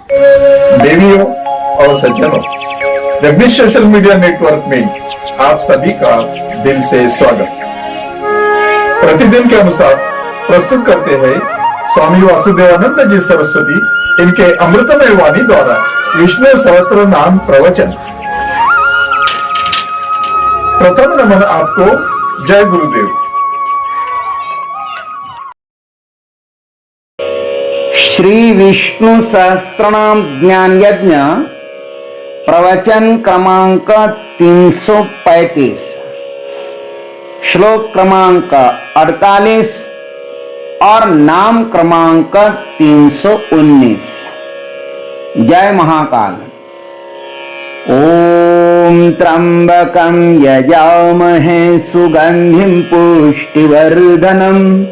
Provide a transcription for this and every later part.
देवियों और सज्जनों, जगदीश सोशल मीडिया नेटवर्क में आप सभी का दिल से स्वागत। प्रतिदिन के अनुसार प्रस्तुत करते हैं स्वामी वासुदेवानंद जी सरस्वती इनके अमृतमय वाणी द्वारा विष्णु सहस्त्र नाम प्रवचन। प्रथम नमन आपको। जय गुरुदेव। श्री विष्णु सहस्त्रनाम ज्ञान यज्ञ प्रवचन क्रमांक 335, श्लोक क्रमांक 48 और नाम क्रमांक 319। जय महाकाल। ओम त्र्यंबकं यजामहे सुगंधिं पुष्टिवर्धनम्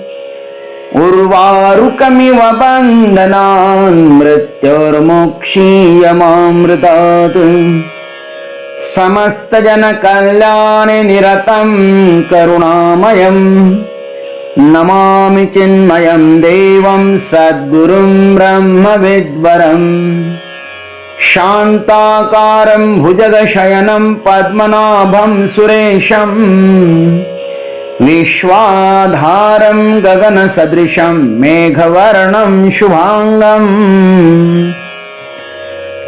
उर्वारुकमिव बन्धनान् मृत्युर्मुक्षीयमामृतात् समस्तजनकल्याणे निरतं करुणामयं नमामि चिन्मयं देवं सद्गुरुं ब्रह्मविद्वरम् शान्ताकारं भुजगशयनं पद्मनाभं सुरेशं विश्वाधारं गगनसदृशं मेघवर्णं शुभांगं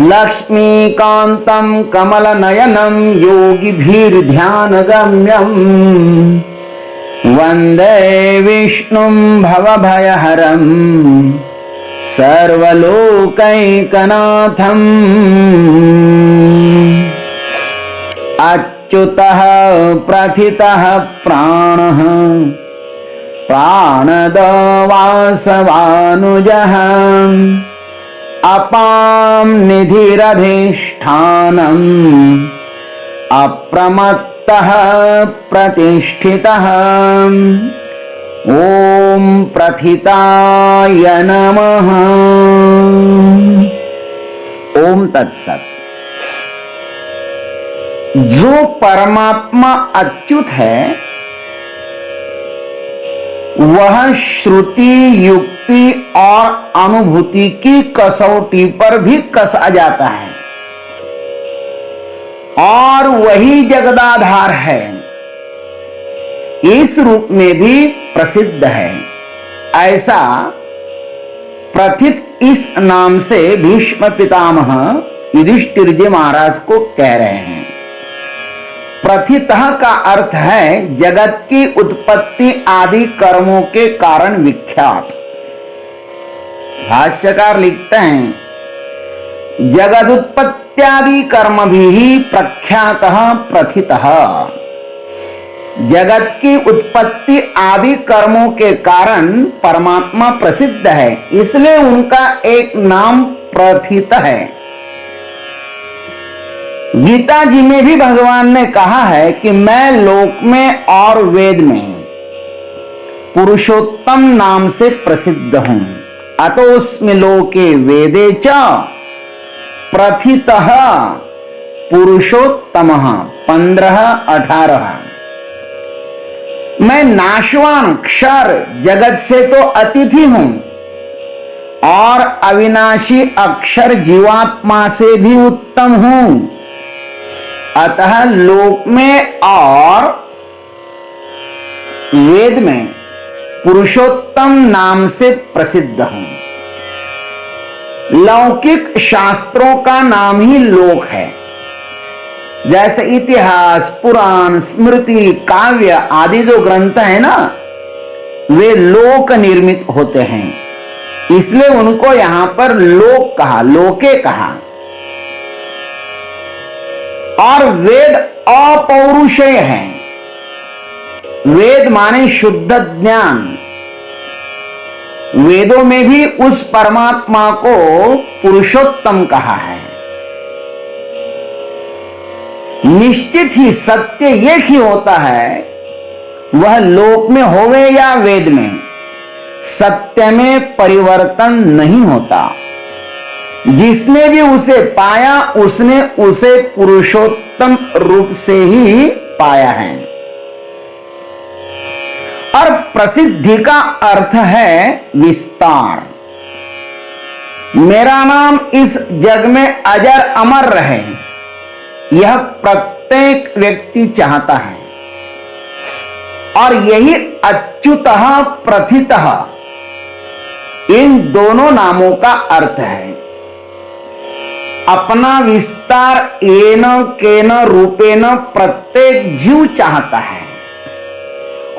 लक्ष्मीकान्तं कमलनयनं योगिभिर्ध्यानगम्यं वन्दे विष्णुं भवभयहरं सर्वलोकैकनाथम्। अच्युतः प्रथितः प्राणः प्राणदो वासवानुजः अपां निधिरधिष्ठानम् अप्रमत्तः प्रतिष्ठितः। ओम प्रथिताय नमः। ओम तत्सत। जो परमात्मा अच्युत है वह श्रुति, युक्ति और अनुभूति की कसौटी पर भी कसा जाता है और वही जगदाधार है, इस रूप में भी प्रसिद्ध है। ऐसा प्रथित इस नाम से भीष्म पितामह युधिष्ठिर जी महाराज को कह रहे हैं। प्रथितः का अर्थ है जगत की उत्पत्ति आदि कर्मों के कारण विख्यात। भाष्यकार लिखते हैं जगद उत्पत्त्यादि कर्म भी प्रख्यातः प्रथितः। जगत की उत्पत्ति आदि कर्मों के कारण परमात्मा प्रसिद्ध है, इसलिए उनका एक नाम प्रथित है। गीता जी में भी भगवान ने कहा है कि मैं लोक में और वेद में पुरुषोत्तम नाम से प्रसिद्ध हूं। अतोस्मि लोके वेदे च प्रथितः पुरुषोत्तमः। 15-18। मैं नाशवान क्षर जगत से तो अतिथि हूं और अविनाशी अक्षर जीवात्मा से भी उत्तम हूं। अतः लोक में और वेद में पुरुषोत्तम नाम से प्रसिद्ध हूं। लौकिक शास्त्रों का नाम ही लोक है, जैसे इतिहास, पुराण, स्मृति, काव्य आदि जो ग्रंथ है ना, वे लोक निर्मित होते हैं, इसलिए उनको यहां पर लोक कहा, लोके कहा। और वेद अपौरुषेय है। वेद माने शुद्ध ज्ञान। वेदों में भी उस परमात्मा को पुरुषोत्तम कहा है। निश्चित ही सत्य एक ही होता है, वह लोक में होवे या वेद में, सत्य में परिवर्तन नहीं होता। जिसने भी उसे पाया उसने उसे पुरुषोत्तम रूप से ही पाया है। और प्रसिद्धि का अर्थ है विस्तार। मेरा नाम इस जग में अजर अमर रहे, यह प्रत्येक व्यक्ति चाहता है। और यही अच्युतः प्रथितः इन दोनों नामों का अर्थ है। अपना विस्तार येन केन रूपेण प्रत्येक जीव चाहता है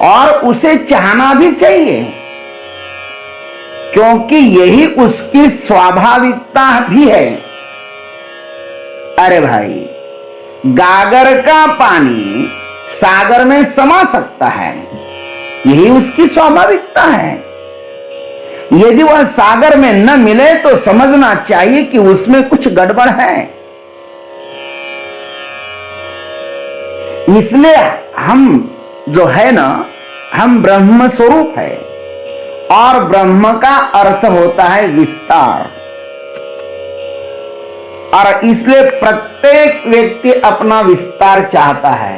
और उसे चाहना भी चाहिए, क्योंकि यही उसकी स्वाभाविकता भी है। अरे भाई, गागर का पानी सागर में समा सकता है, यही उसकी स्वाभाविकता है। यदि वह सागर में न मिले तो समझना चाहिए कि उसमें कुछ गड़बड़ है। इसलिए हम जो है ना, हम ब्रह्म स्वरूप है और ब्रह्म का अर्थ होता है विस्तार। और इसलिए प्रत्येक व्यक्ति अपना विस्तार चाहता है,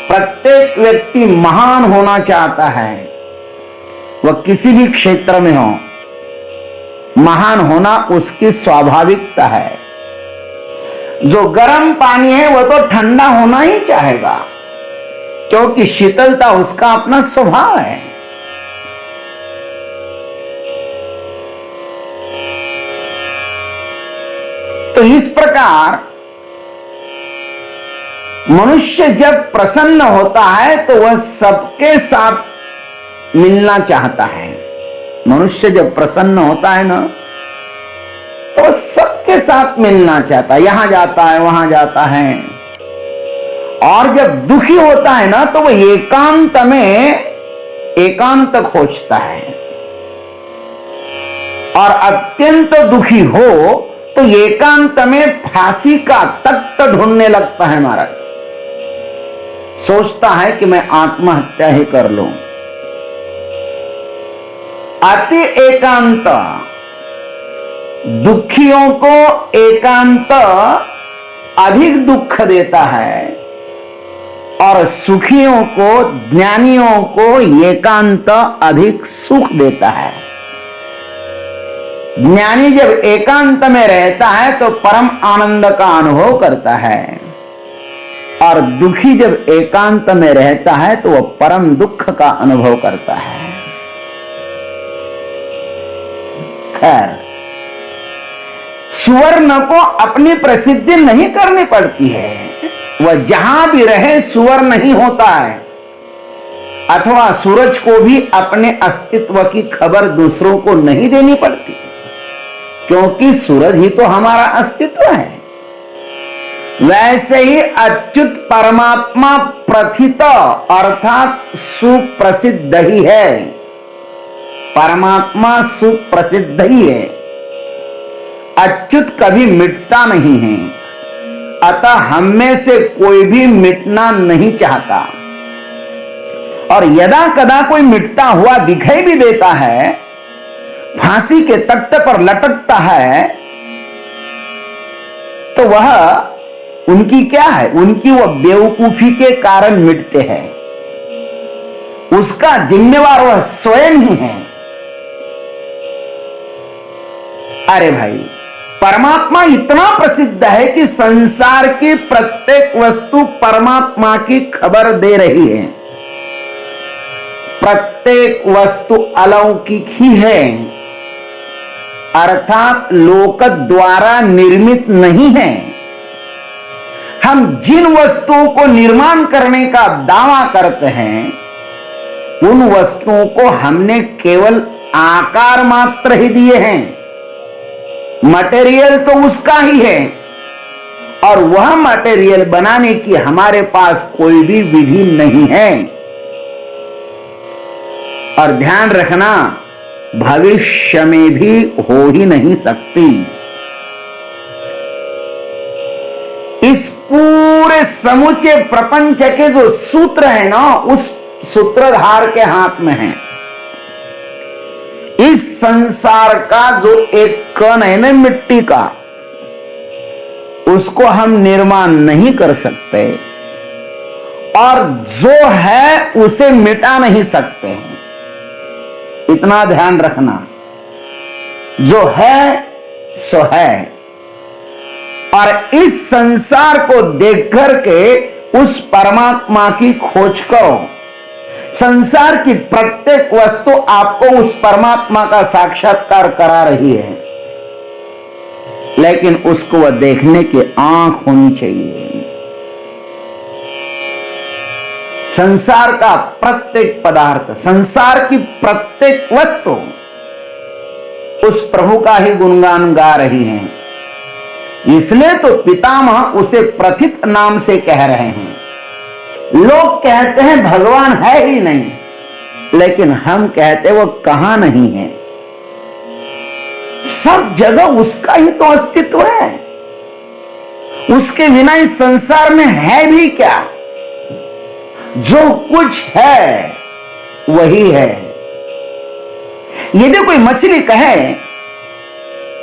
प्रत्येक व्यक्ति महान होना चाहता है। वह किसी भी क्षेत्र में हो, महान होना उसकी स्वाभाविकता है। जो गर्म पानी है वह तो ठंडा होना ही चाहेगा, क्योंकि शीतलता उसका अपना स्वभाव है। तो इस प्रकार मनुष्य जब प्रसन्न होता है तो वह सबके साथ मिलना चाहता है। मनुष्य जब प्रसन्न होता है ना तो सबके साथ मिलना चाहता है, यहां जाता है वहां जाता है। और जब दुखी होता है ना तो वह एकांत में एकांत खोजता है। और अत्यंत दुखी हो तो एकांत में फांसी का तख्त ढूंढने लगता है महाराज। सोचता है कि मैं आत्महत्या ही कर लूं। अति एकांत दुखियों को एकांत अधिक दुख देता है और सुखियों को, ज्ञानियों को एकांत अधिक सुख देता है। ज्ञानी जब एकांत में रहता है तो परम आनंद का अनुभव करता है और दुखी जब एकांत में रहता है तो वह परम दुख का अनुभव करता है। खैर, सुवर्ण को अपनी प्रसिद्धि नहीं करनी पड़ती है। वह जहां भी रहे सुवर्ण ही होता है। अथवा सूरज को भी अपने अस्तित्व की खबर दूसरों को नहीं देनी पड़ती, क्योंकि सूरज ही तो हमारा अस्तित्व है। वैसे ही अच्युत परमात्मा प्रथित अर्थात सुप्रसिद्ध ही है। परमात्मा सुप्रसिद्ध ही है। अच्युत कभी मिटता नहीं है, अतः हम में से कोई भी मिटना नहीं चाहता। और यदा कदा कोई मिटता हुआ दिखाई भी देता है, फांसी के तख्त पर लटकता है, तो वह उनकी क्या है, उनकी वह बेवकूफी के कारण मिटते हैं। उसका जिम्मेवार वह स्वयं ही है। अरे भाई, परमात्मा इतना प्रसिद्ध है कि संसार की प्रत्येक वस्तु परमात्मा की खबर दे रही है। प्रत्येक वस्तु अलौकिक ही है, अर्थात लोक द्वारा निर्मित नहीं है। हम जिन वस्तुओं को निर्माण करने का दावा करते हैं, उन वस्तुओं को हमने केवल आकार मात्र ही दिए हैं। मटेरियल तो उसका ही है, और वह मटेरियल बनाने की हमारे पास कोई भी विधि नहीं है। और ध्यान रखना, भविष्य में भी हो ही नहीं सकती। इस पूरे समूचे प्रपंच के जो सूत्र है ना, उस सूत्रधार के हाथ में है। इस संसार का जो एक कण है ना मिट्टी का, उसको हम निर्माण नहीं कर सकते, और जो है उसे मिटा नहीं सकते। इतना ध्यान रखना। जो है सो है, और इस संसार को देख करके उस परमात्मा की खोज करो। संसार की प्रत्येक वस्तु आपको उस परमात्मा का साक्षात्कार करा रही है, लेकिन उसको वह देखने की आंख होनी चाहिए। संसार का प्रत्येक पदार्थ, संसार की प्रत्येक वस्तु उस प्रभु का ही गुणगान गा रही है। इसलिए तो पितामह उसे प्रथित नाम से कह रहे हैं। लोग कहते हैं भगवान है ही नहीं, लेकिन हम कहते वो कहां नहीं है। सब जगह उसका ही तो अस्तित्व है, उसके बिना इस संसार में है भी क्या। जो कुछ है वही है। यदि कोई मछली कहे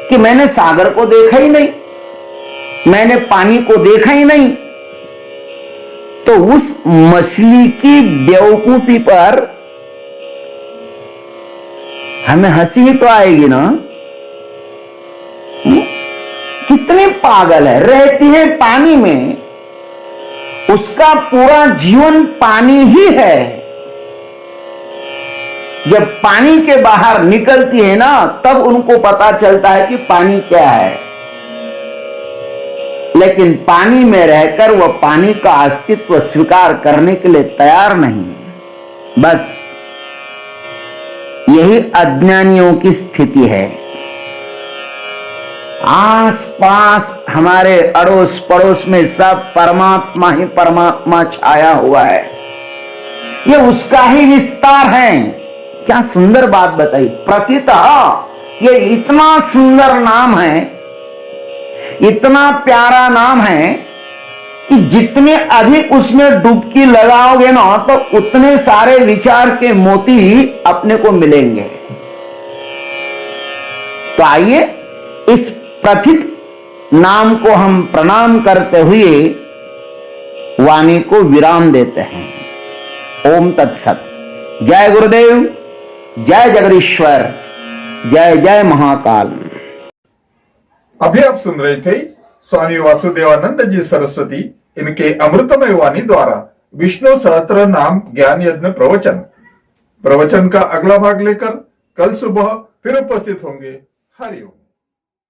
कि मैंने सागर को देखा ही नहीं, मैंने पानी को देखा ही नहीं, तो उस मछली की बेवकूफी पर हमें हंसी ही तो आएगी ना। कितनी पागल है, रहती है पानी में, उसका पूरा जीवन पानी ही है। जब पानी के बाहर निकलती है ना, तब उनको पता चलता है कि पानी क्या है। लेकिन पानी में रहकर वह पानी का अस्तित्व स्वीकार करने के लिए तैयार नहीं। बस यही अज्ञानियों की स्थिति है। आस पास हमारे अड़ोस पड़ोस में सब परमात्मा ही परमात्मा छाया हुआ है, ये उसका ही विस्तार है। क्या सुंदर बात बताई। प्रतिता ये इतना सुंदर नाम है, इतना प्यारा नाम है कि जितने अधिक उसमें डुबकी लगाओगे ना, तो उतने सारे विचार के मोती अपने को मिलेंगे। तो आइए इस प्रथित नाम को हम प्रणाम करते हुए वाणी को विराम देते हैं। ओम तत्सत। जय गुरुदेव, जय जगदीश्वर, जय जय महाकाल। अभी आप सुन रहे थे स्वामी वासुदेवानंद जी सरस्वती इनके अमृतमय वाणी द्वारा विष्णु सहस्त्र नाम ज्ञान यज्ञ प्रवचन का अगला भाग लेकर कल सुबह फिर उपस्थित होंगे। हरिओम।